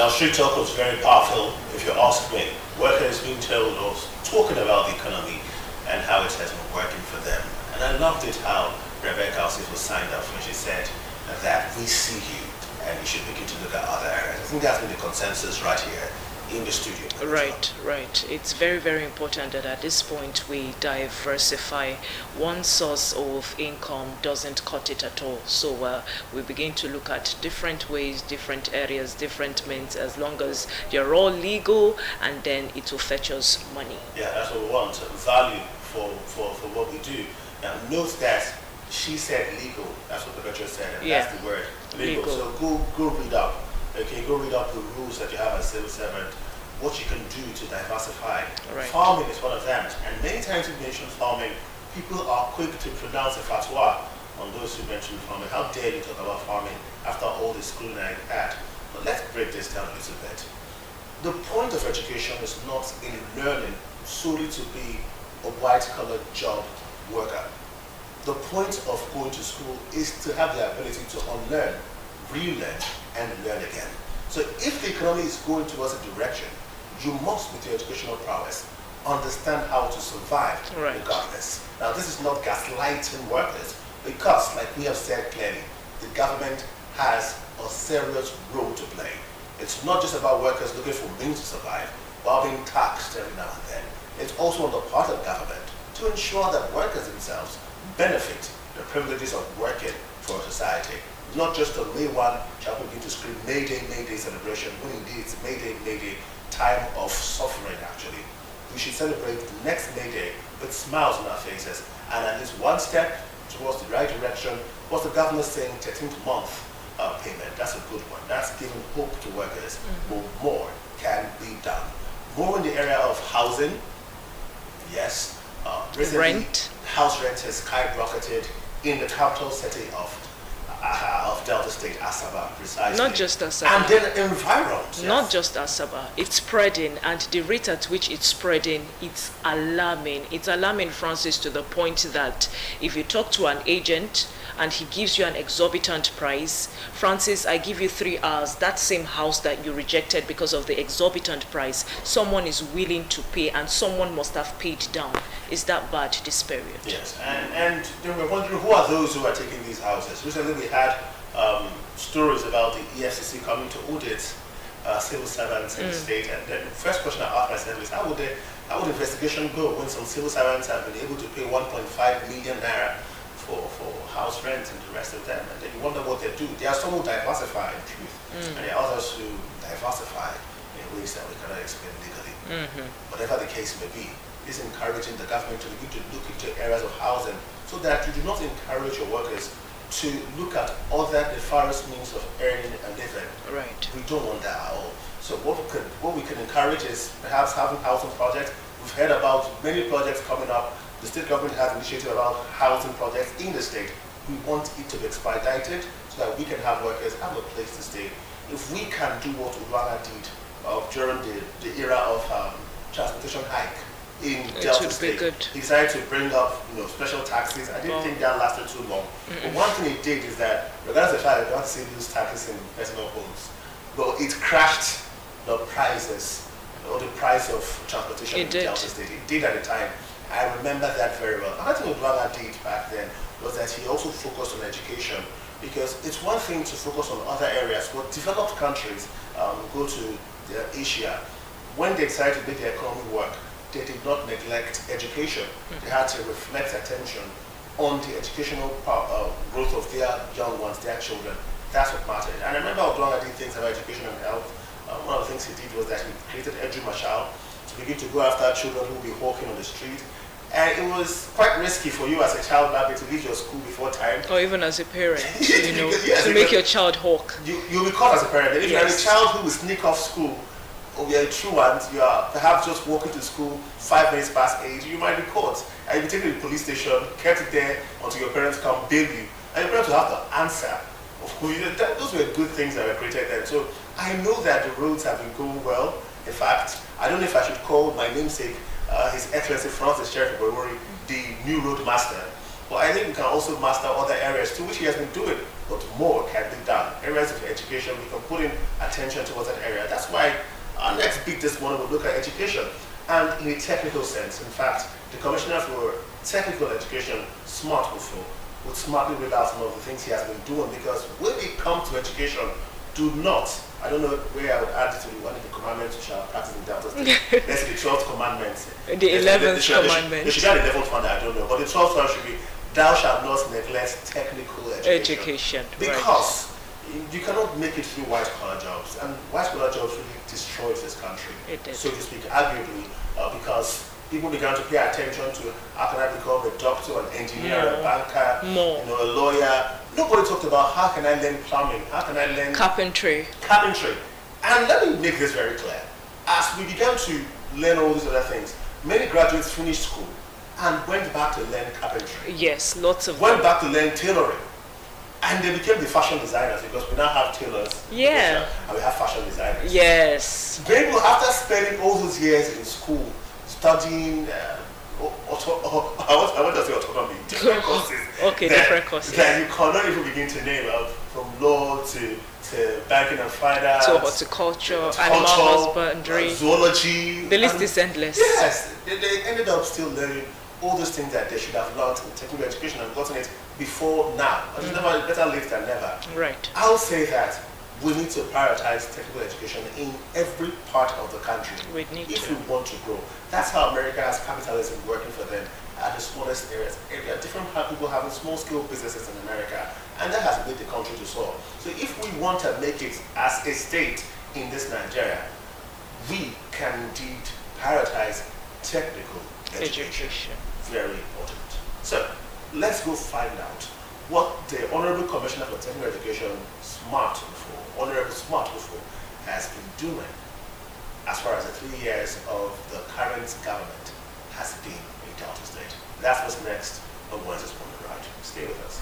Now, Street Talk was very powerful, if you ask me. Workers being told or talking about the economy and how it has been working for them. And I loved it how Rebecca Osif was signed up when she said that we see you and you should begin to look at other areas. I think that's been the consensus right here in the studio. Right, right. It's very, very important that at this point we diversify. One source of income doesn't cut it at all. So we begin to look at different ways, different areas, different means, as long as they're all legal, and then it will fetch us money. Yeah, that's what we want, value for what we do. Now note that she said legal, that's what the veteran said, and Yeah. that's the word, legal. So go read up. Okay, go read up the rules that you have as a civil servant, what you can do to diversify. Right. Farming is one of them, and many times you mention farming, people are quick to pronounce a fatwa on those who mention farming. How dare you talk about farming after all the schooling I had? But let's break this down a little bit. The point of education is not in learning solely to be a white-collar job worker. The point of going to school is to have the ability to unlearn, relearn, and learn again. So if the economy is going towards a direction, you must, with your educational prowess, understand how to survive regardless. Now, this is not gaslighting workers, because, like we have said clearly, the government has a serious role to play. It's not just about workers looking for means to survive while being taxed every now and then. It's also on the part of government to ensure that workers themselves benefit the privileges of working for a society. Not just on May 1, shall we begin to scream May Day celebration, when indeed it's May Day, time of suffering actually. We should celebrate next May Day with smiles on our faces, and at least one step towards the right direction. What's the governor saying? 13th month payment. That's a good one. That's giving hope to workers. But more can be done. More in the area of housing. Yes. Rent. House rent has skyrocketed in the capital city of Delta State, Asaba, precisely. Not just Asaba. And then environs. Yes. Not just Asaba. It's spreading, and the rate at which it's spreading, it's alarming. It's alarming, Francis, to the point that if you talk to an agent and he gives you an exorbitant price, Francis, I give you 3 hours, that same house that you rejected because of the exorbitant price, someone is willing to pay, and someone must have paid down. Is that bad this period? Yes, and then we're wondering who are those who are taking these houses. Recently we had stories about the EFCC coming to audit civil servants in the state, and the first question I asked myself is how would investigation go when some civil servants have been able to pay 1.5 million naira for house rent and the rest of them, and then you wonder what they do. There are some who diversify in truth, and there are others who diversify in ways that we cannot explain legally. Whatever the case may be, is encouraging the government to begin to look into areas of housing so that you do not encourage your workers to look at other nefarious means of earning a living. Right. We don't want that at all. So what we can encourage is perhaps having housing projects. We've heard about many projects coming up. The state government has initiated about housing projects in the state. We want it to be expedited so that we can have workers have a place to stay. If we can do what Uranga did during the era of transportation hike in Delta State, he decided to bring up special taxes. I didn't think that lasted too long. But one thing it did is that, regardless of the fact that you don't see these taxes in personal homes, but it crashed the prices or the price of transportation in Delta State. It did at the time. I remember that very well. Another thing Odwalla did back then was that he also focused on education, because it's one thing to focus on other areas, but developed countries go to Asia. When they decided to make their economy work, they did not neglect education. They had to reflect attention on the educational growth of their young ones, their children. That's what mattered. And I remember Odwalla did things about education and health. One of the things he did was that he created Edu Mashal to begin to go after children who will be walking on the street. And it was quite risky for you as a child back then to leave your school before time. Or even as a parent, to make your child hawk. You'll be caught as a parent. And if you have a child who will sneak off school, or you're a true one, you are perhaps just walking to school 5 minutes past 8, you might be caught. And you'll be taken to the police station, kept it there until your parents come bail you. And your parents will have to answer. Those were good things that were created then. So I know that the roads have been going well. In fact, I don't know if I should call my namesake, His Excellency Francis Sheriff Boimori, the new road master. But I think we can also master other areas to which he has been doing, but more can be done. areas of education, we can put in attention towards that area. That's why our next big this morning will look at education. And in a technical sense, in fact, the Commissioner for Technical Education, Smart Ufo, would smartly read out some of the things he has been doing, because when we come to education, do not, I don't know where I would add it to one of the commandments which are practiced in Delta State. Let's say the 12th commandment. The 11th commandment. There should be an 11th one that I don't know, but the 12th one should be, thou shalt not neglect technical education. Because you cannot make it through white-collar jobs, and white-collar jobs really destroys this country, so to speak, arguably, because people began to pay attention to how can I become a doctor, an engineer, a banker, a lawyer. Nobody talked about how can I learn plumbing, how can I learn carpentry. And let me make this very clear. As we began to learn all these other things, many graduates finished school and went back to learn carpentry. Yes, lots of went back to learn tailoring. And they became the fashion designers, because we now have tailors. Yeah. And we have fashion designers. Yes. People, after spending all those years in school, studying, I want to say autonomy, different courses. Okay, different courses. That you cannot even begin to name, from law to banking and finance. To horticulture, animal husbandry. Zoology. The list is endless. Yes. They ended up still learning all those things that they should have learned in technical education and gotten it before now. And it's never better late than never. Right. I'll say that we need to prioritize technical education in every part of the country if we want to grow. That's how America has capitalism working for them at the smallest areas. There are different people having small-scale businesses in America, and that has made the country to soar. So if we want to make it as a state in this Nigeria, we can indeed prioritize technical education. Very important. So let's go find out what the Honorable Commissioner for Technical Education, Honorable Smart Ufo, has been doing as far as the 3 years of the current government has been in Delta State. That's what's next on Wednesday's Morning Ride. Stay with us.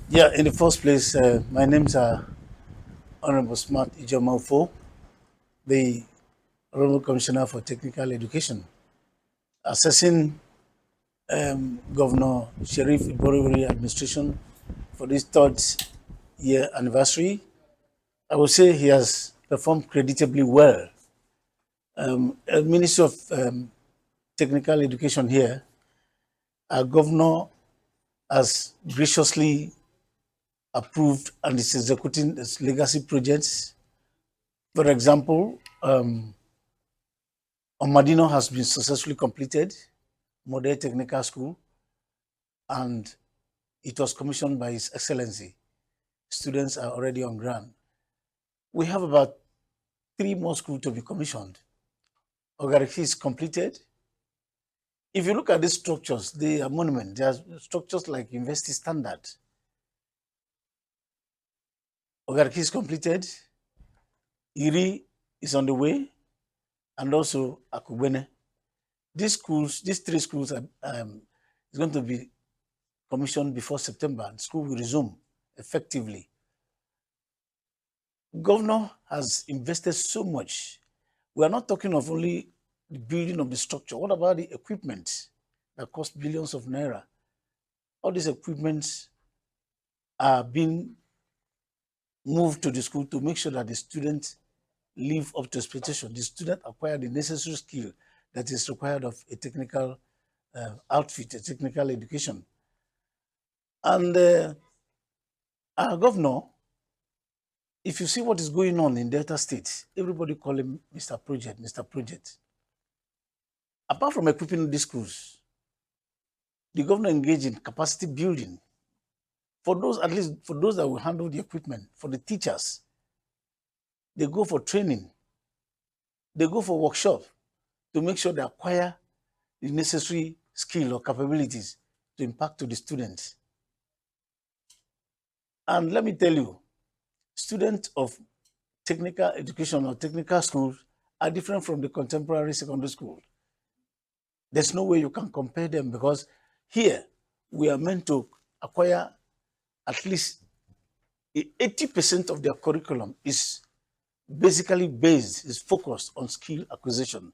Yeah, in the first place, my name's Honorable Smart Ijoma Ufo, the Honorable Commissioner for Technical Education. Assessing Governor Sheriff Iboriviri administration for this 3rd year anniversary, I would say he has performed creditably well. Ministry of Technical Education here, our governor has graciously approved and is executing its legacy projects. For example, Omadino has been successfully completed, Model Technical School, and it was commissioned by His Excellency. Students are already on ground. We have about 3 more schools to be commissioned. Ogariki is completed. If you look at these structures, they are monuments. They are structures like University Standard. Ogariki is completed, Iri is on the way, and also Akubene. These 3 schools are is going to be commissioned before September, and school will resume effectively. Governor has invested so much. We are not talking of only the building of the structure. What about the equipment that cost billions of naira? All these equipments are being moved to the school to make sure that the students live up to expectation. The student acquire the necessary skill that is required of a technical outfit, a technical education. And our governor, if you see what is going on in Delta State, everybody call him Mr. Project, Mr. Project. Apart from equipping these schools, the governor engaged in capacity building for those, at least for those that will handle the equipment, for the teachers. They go for training. They go for workshop to make sure they acquire the necessary skill or capabilities to impact to the students. And let me tell you, students of technical education or technical schools are different from the contemporary secondary school. There's no way you can compare them because here we are meant to acquire at least 80% of their curriculum is basically based, is focused on skill acquisition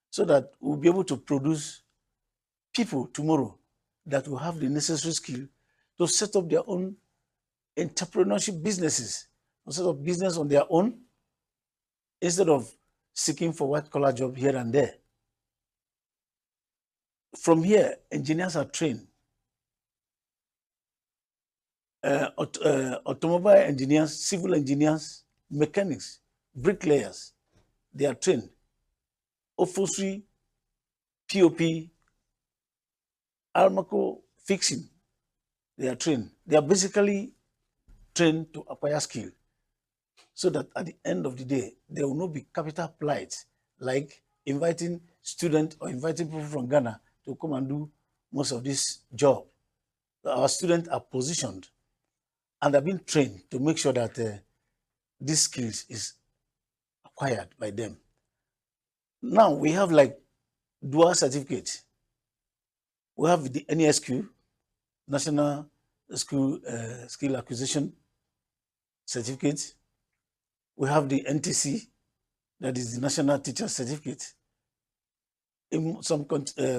so that we'll be able to produce people tomorrow that will have the necessary skill to set up their own entrepreneurship businesses, to set up business on their own instead of seeking for white-collar job here and there. From here, engineers are trained. Automobile engineers, civil engineers, mechanics, bricklayers, they are trained. Upholstery, POP, Armaco fixing, they are trained. They are basically trained to acquire skill so that at the end of the day, there will not be capital plight like inviting students or inviting people from Ghana to come and do most of this job. Our students are positioned and have been trained to make sure that these skills is acquired by them. Now we have like dual certificate. We have the NESQ, National Skill Acquisition Certificate. We have the NTC, that is the National Teacher Certificate. In some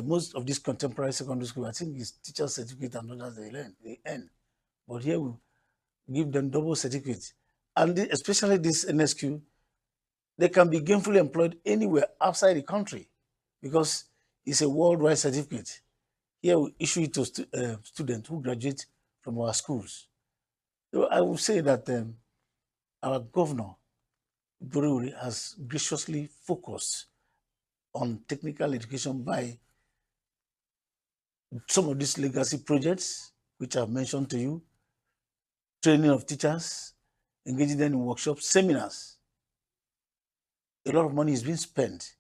most of these contemporary secondary school, I think it's teacher certificate and others they earn. But here we give them double certificate. And especially this NSQ, they can be gainfully employed anywhere outside the country because it's a worldwide certificate. Here we issue it to students who graduate from our schools. So I would say that our governor, Bururi, has graciously focused on technical education by some of these legacy projects, which I've mentioned to you, training of teachers, engaging them in workshops, seminars. A lot of money is being spent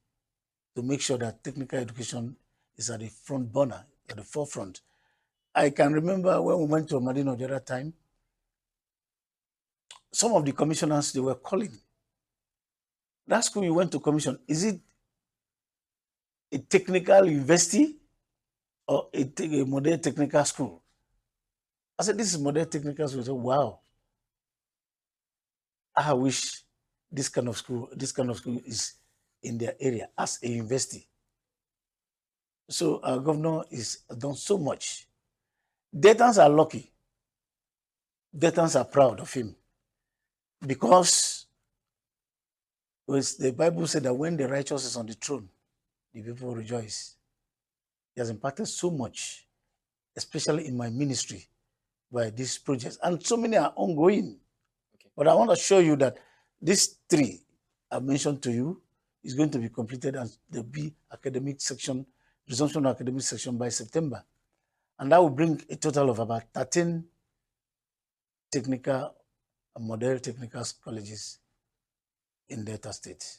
to make sure that technical education is at the front burner, at the forefront. I can remember when we went to Madino the other time, some of the commissioners, they were calling. That school you went to commission, is it a technical university or a modern technical school? I said, this is modern technical school. I said, wow. I wish this kind of school is in their area as a university. So our governor has done so much. Daytons are lucky. Daytons are proud of him because the Bible said that when the righteous is on the throne, the people rejoice. He has impacted so much, especially in my ministry, by these projects. And so many are ongoing. Okay. But I want to show you that these three I mentioned to you is going to be completed and there'll be academic section, resumption of academic section by September. And that will bring a total of about 13 technical and model technical colleges in Delta State.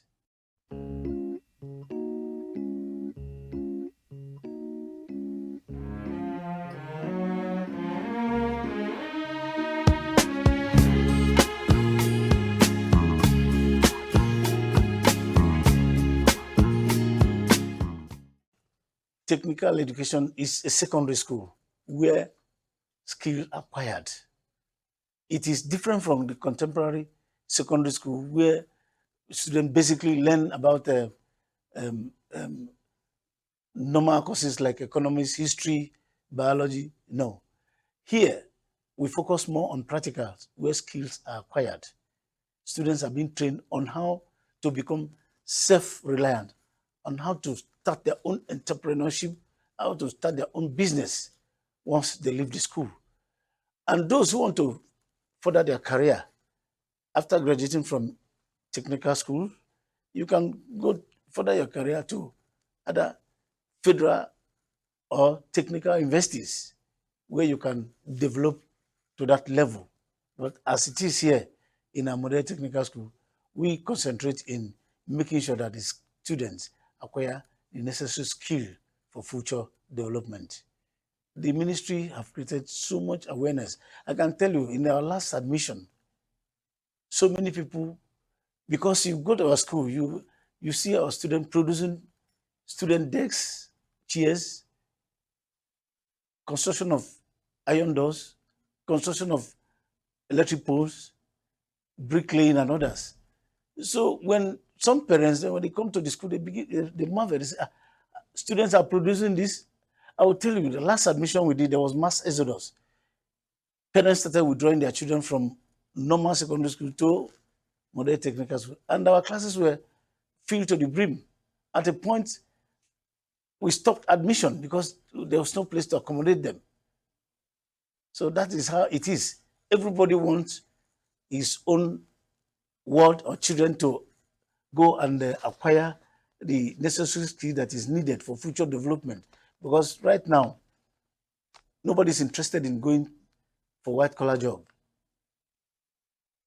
Technical education is a secondary school where skills are acquired. It is different from the contemporary secondary school where students basically learn about normal courses like economics, history, biology. No. Here, we focus more on practicals where skills are acquired. Students are being trained on how to become self-reliant, on how to start their own entrepreneurship, how to start their own business once they leave the school. And those who want to further their career after graduating from technical school, you can go further your career to other federal or technical universities where you can develop to that level. But as it is here in our modern technical school, we concentrate in making sure that the students acquire the necessary skill for future development. The ministry have created so much awareness. I can tell you, in our last admission, so many people, because you go to our school, you You see our students producing student desks, chairs, construction of iron doors, construction of electric poles, bricklaying, and others. So when some parents, when they come to the school, they marvel. They say, students are producing this. I will tell you, the last admission we did, there was mass exodus. Parents started withdrawing their children from normal secondary school to modern technical school, and our classes were filled to the brim. At a point, we stopped admission because there was no place to accommodate them. So that is how it is. Everybody wants his own ward or children to go and acquire the necessary skill that is needed for future development. Because right now, nobody's interested in going for white-collar job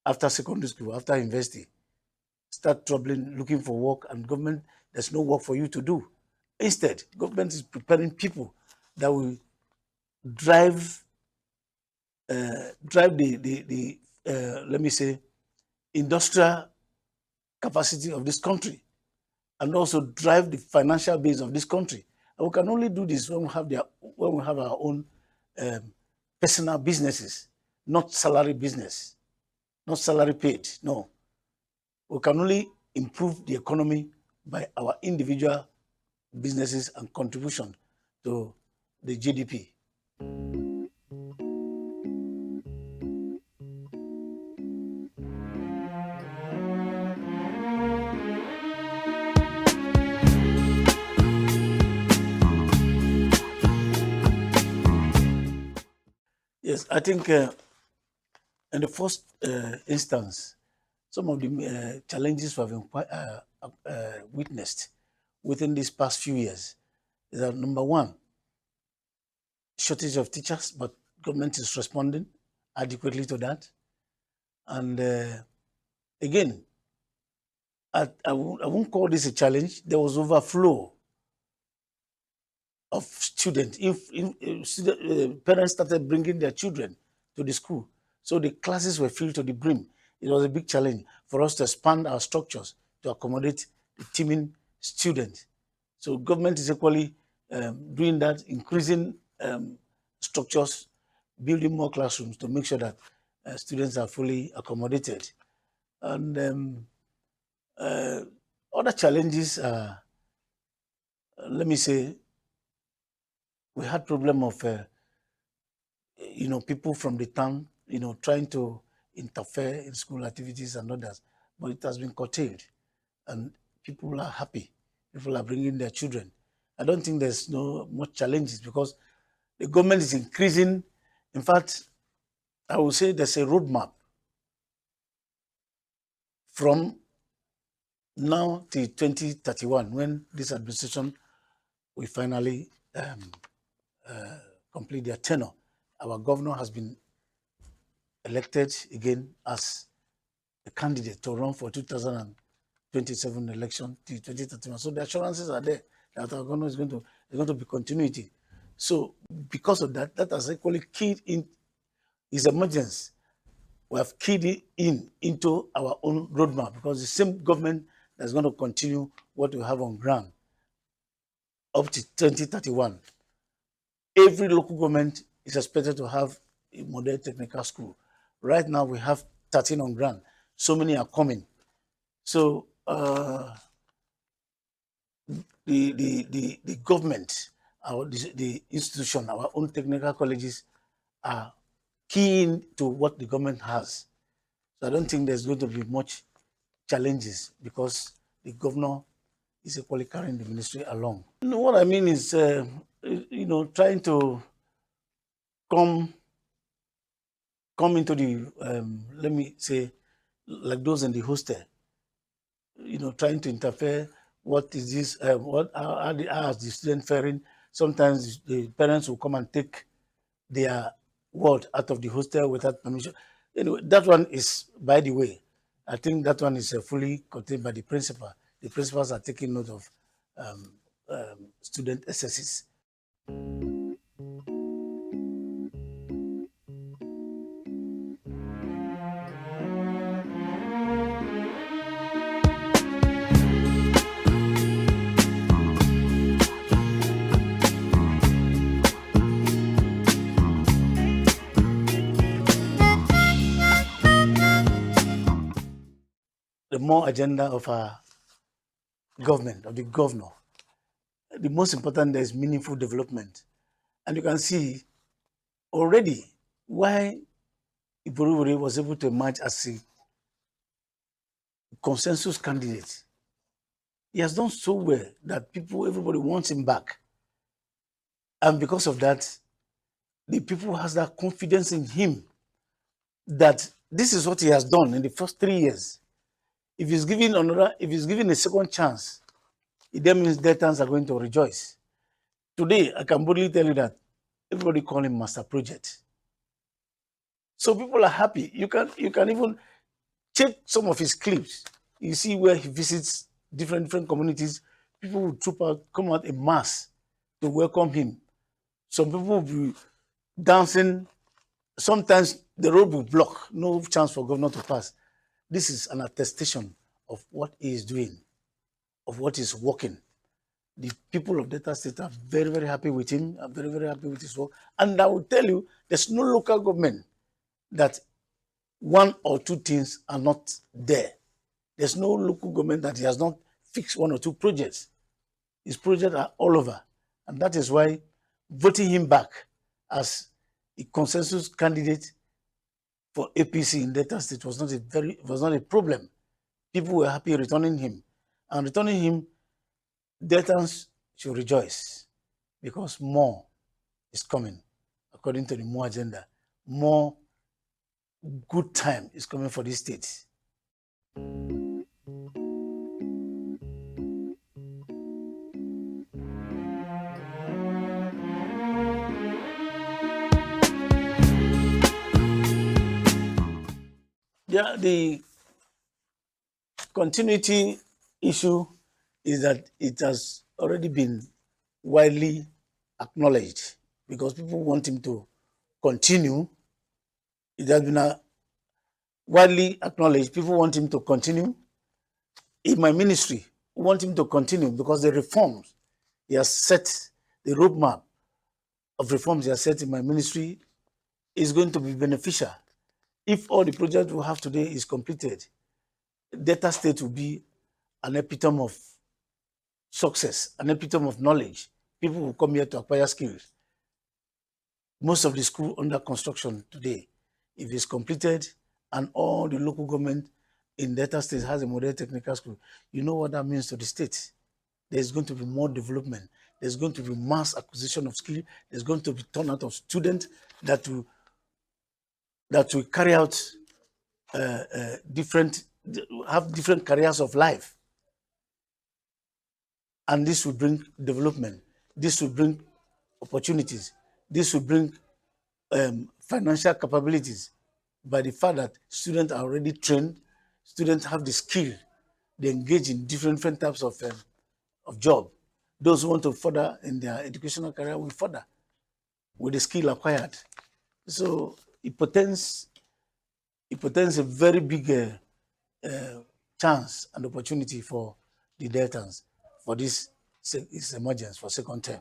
after secondary school, after university. Start troubling, looking for work, and government, there's no work for you to do. Instead, government is preparing people that will drive the let me say, industrial capacity of this country, and also drive the financial base of this country. And we can only do this when we have our own personal businesses, not salary business, not salary paid. No, we can only improve the economy by our individual businesses and contribution to the GDP. Yes, I think in the first instance, some of the challenges we have witnessed within these past few years is that, number one, shortage of teachers, but government is responding adequately to that. And again, I won't call this a challenge. There was overflow of students. Parents started bringing their children to the school, so the classes were filled to the brim. It was a big challenge for us to expand our structures to accommodate the teeming students. So government is equally doing that, increasing structures, building more classrooms to make sure that students are fully accommodated. And other challenges are, let me say, we had problem of, people from the town, trying to interfere in school activities and others, but it has been curtailed, and people are happy. People are bringing their children. I don't think there's no much challenges because the government is increasing. In fact, I would say there's a roadmap from now till 2031, when this administration will finally complete their tenure. Our governor has been elected again as a candidate to run for 2027 election till 2031. So the assurances are there that our governor is going to be continuity. So because of that, that has equally keyed in his emergence. We have keyed it into our own roadmap because the same government that's going to continue what we have on ground up to 2031. Every local government is expected to have a modern technical school. Right now, we have 13 on ground. So many are coming. So the government, the institution, our own technical colleges are keen to what the government has. So I don't think there's going to be much challenges because the governor is equally carrying the ministry along. What I mean is, trying to come into the, let me say, like those in the hostel, trying to interfere. What is this? How is the student faring? Sometimes the parents will come and take their ward out of the hostel without permission. Anyway, that one is, by the way, I think that one is fully contained by the principal. The principals are taking note of student excesses. more agenda of our government, of the governor. The most important there is meaningful development. And you can see already why Iborubori was able to emerge as a consensus candidate. He has done so well that everybody wants him back. And because of that, the people has that confidence in him that this is what he has done in the first 3 years. If he's given a second chance, it then means Deltans are going to rejoice. Today, I can boldly tell you that everybody call him Master Project. So people are happy. You can even check some of his clips. You see where he visits different communities. People will come out en masse to welcome him. Some people will be dancing. Sometimes the road will block, no chance for governor to pass. This is an attestation of what he is doing, of what is working. The people of Delta State are very, very happy with him, are very, very happy with his work. And I will tell you, there's no local government that one or two things are not there. There's no local government that he has not fixed one or two projects. His projects are all over. And that is why voting him back as a consensus candidate for APC in Delta State was not a problem. People were happy returning him. And returning him, Deltans should rejoice because more is coming, according to the more agenda. More good time is coming for this state. Yeah, the continuity issue is that it has already been widely acknowledged because people want him to continue. It has been widely acknowledged. People want him to continue. In my ministry, we want him to continue because the reforms he has set, the roadmap of reforms he has set in my ministry is going to be beneficial. If all the projects we have today is completed, Delta State will be an epitome of success, an epitome of knowledge. People will come here to acquire skills. Most of the school under construction today, if it's completed and all the local government in Delta State has a model technical school, you know what that means to the state. There's going to be more development. There's going to be mass acquisition of skill. There's going to be turnout of students that will carry out have different careers of life. And this will bring development. This will bring opportunities. This will bring financial capabilities by the fact that students are already trained, students have the skill, they engage in different types of job. Those who want to further in their educational career will further with the skill acquired. So it portends a very big chance and opportunity for the Deltans for this emergence for second term.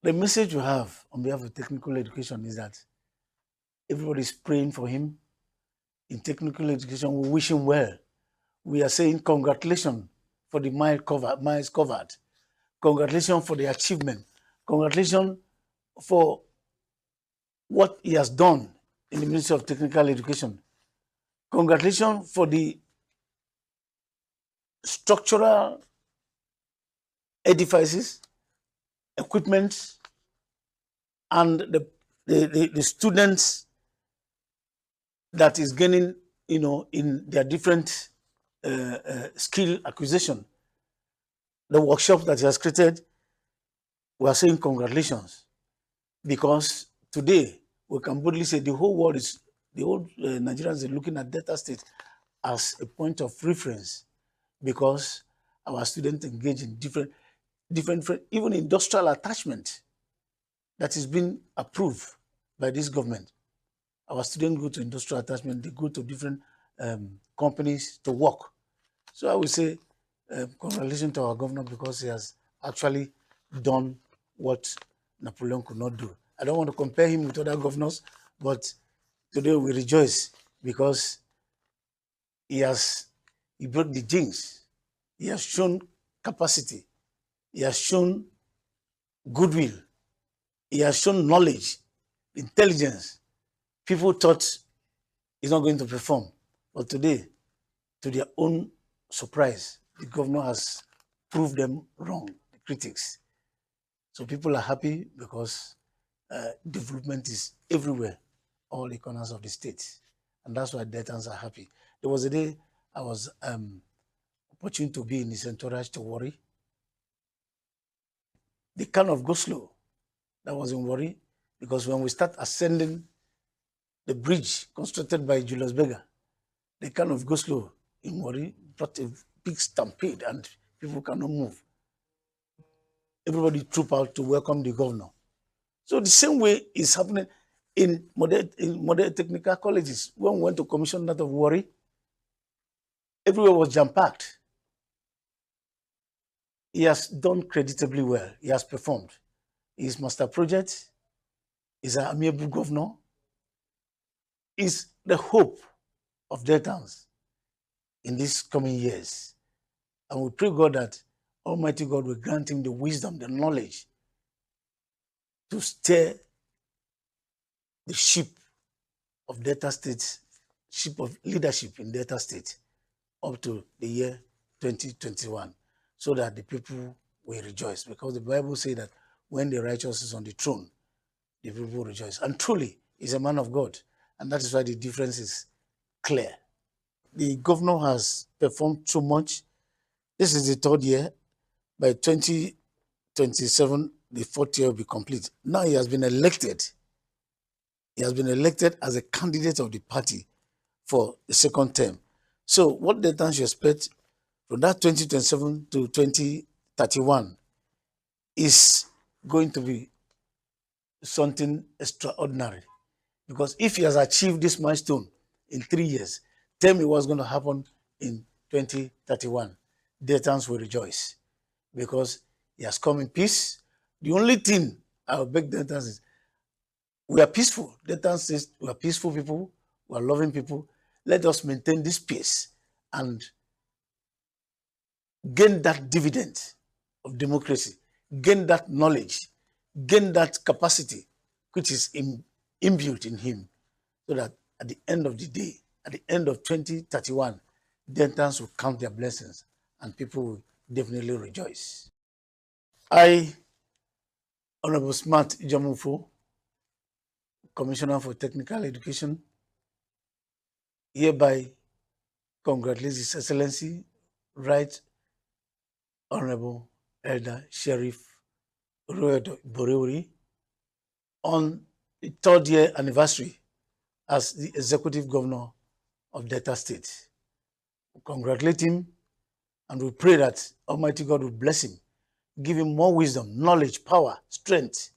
The message we have on behalf of technical education is that everybody is praying for him. In technical education, we wish him well. We are saying congratulations for the miles covered. Congratulations for the achievement. Congratulations for what he has done in the Ministry of Technical Education. Congratulations for the structural edifices, equipment, and the students that is gaining, in their different skill acquisition. The workshop that he has created, we are saying congratulations, because today we can boldly say the whole Nigerians are looking at Delta State as a point of reference, because our students engage in different, even industrial attachment that is being approved by this government. Our students go to industrial attachment, they go to different companies to work. So I would say congratulations to our governor, because he has actually done what Napoleon could not do. I don't want to compare him with other governors, but today we rejoice because he broke the jinx. He has shown capacity. He has shown goodwill. He has shown knowledge, intelligence. People thought he's not going to perform. But today, to their own surprise, the governor has proved them wrong, the critics. So people are happy because development is everywhere, all the corners of the state. And that's why Deltans are happy. There was a day I was opportune to be in his entourage to Warri. The kind of go slow that was in Warri, because when we start ascending the bridge constructed by Julius Berger, the kind of go slow in Warri brought a big stampede and people cannot move. Everybody troop out to welcome the governor. So the same way is happening in modern technical colleges. When we went to commission that of Warri, everywhere was jam-packed. He has done creditably well. He has performed. His master project is an amiable governor. Is the hope of Deltans in these coming years. And we pray God that Almighty God will grant him the wisdom, the knowledge to steer the ship of Delta State, ship of leadership in Delta State up to the year 2021, so that the people will rejoice. Because the Bible says that when the righteous is on the throne, the people rejoice. And truly, he's a man of God. And that is why the difference is clear. The governor has performed so much. This is the third year. By 2027, the fourth year will be complete. Now he has been elected. He has been elected as a candidate of the party for the second term. So what the Deltans should expect from that 2027 to 2031 is going to be something extraordinary. Because if he has achieved this milestone in 3 years, tell me what's going to happen in 2031. Deltans will rejoice because he has come in peace. The only thing I will beg Deltans is we are peaceful. Deltans says we are peaceful people, we are loving people. Let us maintain this peace and gain that dividend of democracy, gain that knowledge, gain that capacity which is imbued in him, so that at the end of the day, at the end of 2031, Deltans will count their blessings and people will definitely rejoice. I, Honorable Smart Ijamufo, Commissioner for Technical Education, hereby congratulate His Excellency, Right Honorable Elder Sheriff Oloyede Borewori on the 3rd year anniversary as the Executive Governor of Delta State. We congratulate him and we pray that Almighty God will bless him, give him more wisdom, knowledge, power, strength,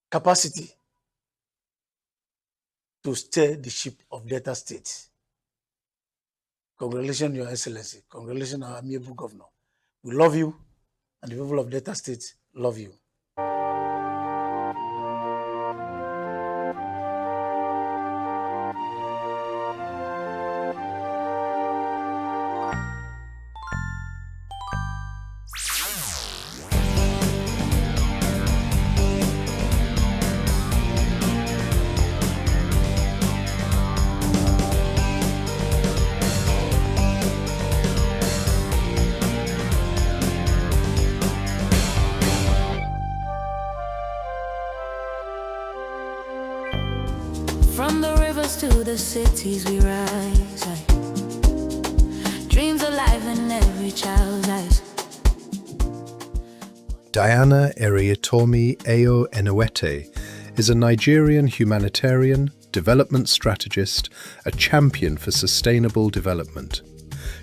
capacity to steer the ship of Delta State. Congratulations, Your Excellency. Congratulations, our amiable governor. We love you, and the people of Delta State love you. From the rivers to the cities we rise, dreams alive in every child's eyes. Diana Eriatomi Ayo Enowete is a Nigerian humanitarian, development strategist, a champion for sustainable development.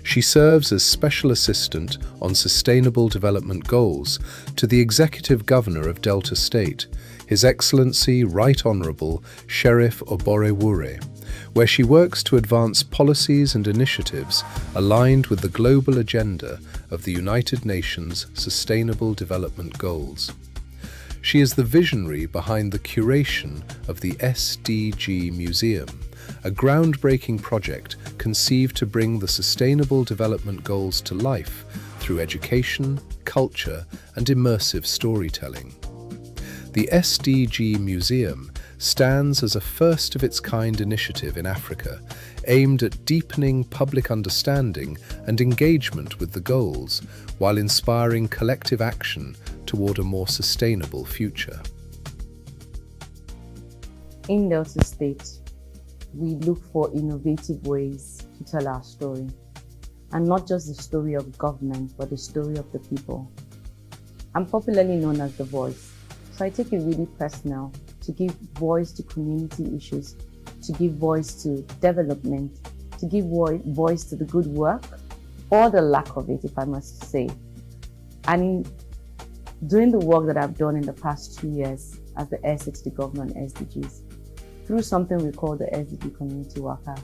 She serves as Special Assistant on Sustainable Development Goals to the Executive Governor of Delta State, His Excellency Right Honourable Sheriff Oborewure, where she works to advance policies and initiatives aligned with the global agenda of the United Nations Sustainable Development Goals. She is the visionary behind the curation of the SDG Museum, a groundbreaking project conceived to bring the Sustainable Development Goals to life through education, culture, and immersive storytelling. The SDG Museum stands as a first-of-its-kind initiative in Africa aimed at deepening public understanding and engagement with the goals while inspiring collective action toward a more sustainable future. In Delta State, we look for innovative ways to tell our story, and not just the story of government, but the story of the people. I'm popularly known as The Voice, so I take it really personal to give voice to community issues, to give voice to development, to give voice to the good work, or the lack of it, if I must say. And in doing the work that I've done in the past 2 years as the heir to the government SDGs, through something we call the SDG Community Worker,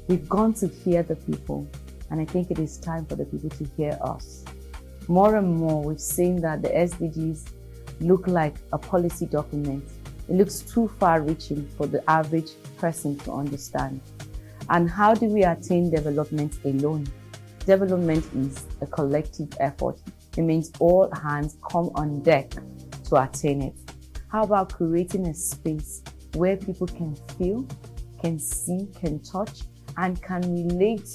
we've gone to hear the people, and I think it is time for the people to hear us. More and more, we've seen that the SDGs look like a policy document. It looks too far-reaching for the average person to understand. And how do we attain development alone? Development is a collective effort. It means all hands come on deck to attain it. How about creating a space where people can feel, can see, can touch, and can relate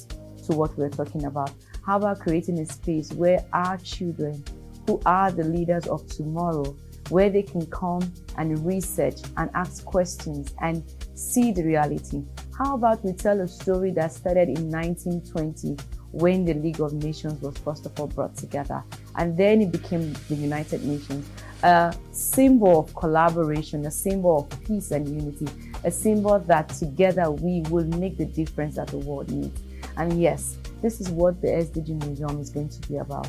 to what we're talking about? How about creating a space where our children, who are the leaders of tomorrow, where they can come and research and ask questions and see the reality? How about we tell a story that started in 1920 when the League of Nations was first of all brought together, and then it became the United Nations, a symbol of collaboration, a symbol of peace and unity, a symbol that together we will make the difference that the world needs. And yes, this is what the SDG Museum is going to be about.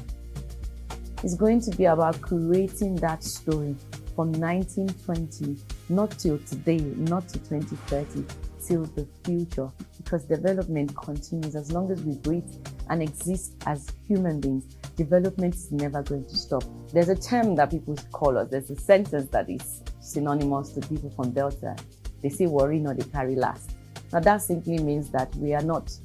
It's going to be about creating that story from 1920, not till today, not to 2030, till the future, because development continues. As long as we breathe and exist as human beings, development is never going to stop. There's a term that people call us, there's a sentence that is synonymous to people from Delta. They say, worry not, they carry last. Now that simply means that we are not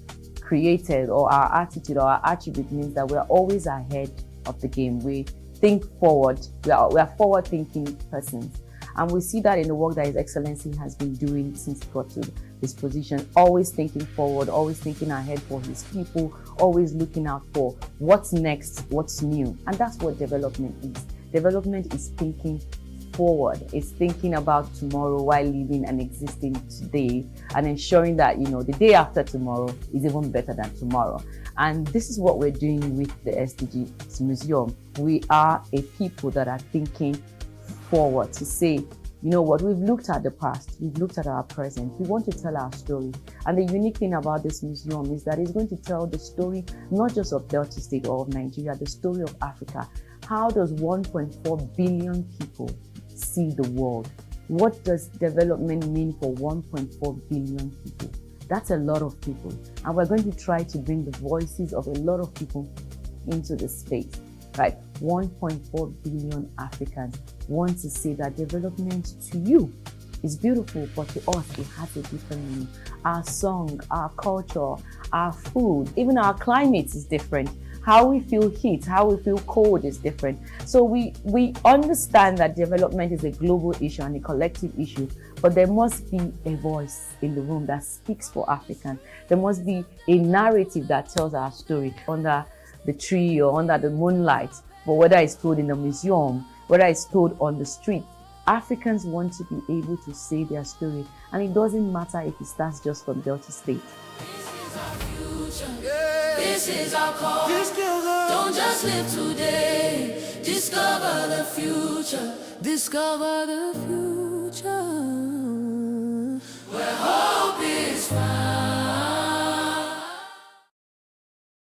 created, or our attitude or our attribute means that we are always ahead of the game. We think forward, we are forward-thinking persons. And we see that in the work that His Excellency has been doing since he got to this position, always thinking forward, always thinking ahead for his people, always looking out for what's next, what's new. And that's what development is. Development is thinking forward. It's thinking about tomorrow while living and existing today, and ensuring that, the day after tomorrow is even better than tomorrow. And this is what we're doing with the SDG Museum. We are a people that are thinking forward to say, we've looked at the past, we've looked at our present, we want to tell our story. And the unique thing about this museum is that it's going to tell the story not just of Delta State or of Nigeria, the story of Africa. How does 1.4 billion people see the world? What does development mean for 1.4 billion people? That's a lot of people. And we're going to try to bring the voices of a lot of people into the space, right? 1.4 billion Africans want to say that development to you is beautiful, but to us, it has a different meaning. Our song, our culture, our food, even our climate is different. How we feel heat, how we feel cold is different. So we understand that development is a global issue and a collective issue, but there must be a voice in the room that speaks for Africans. There must be a narrative that tells our story under the tree or under the moonlight, but whether it's told in a museum, whether it's told on the street, Africans want to be able to say their story, and it doesn't matter if it starts just from Delta State. This is our call. Don't just live today. Discover the future. Discover the future.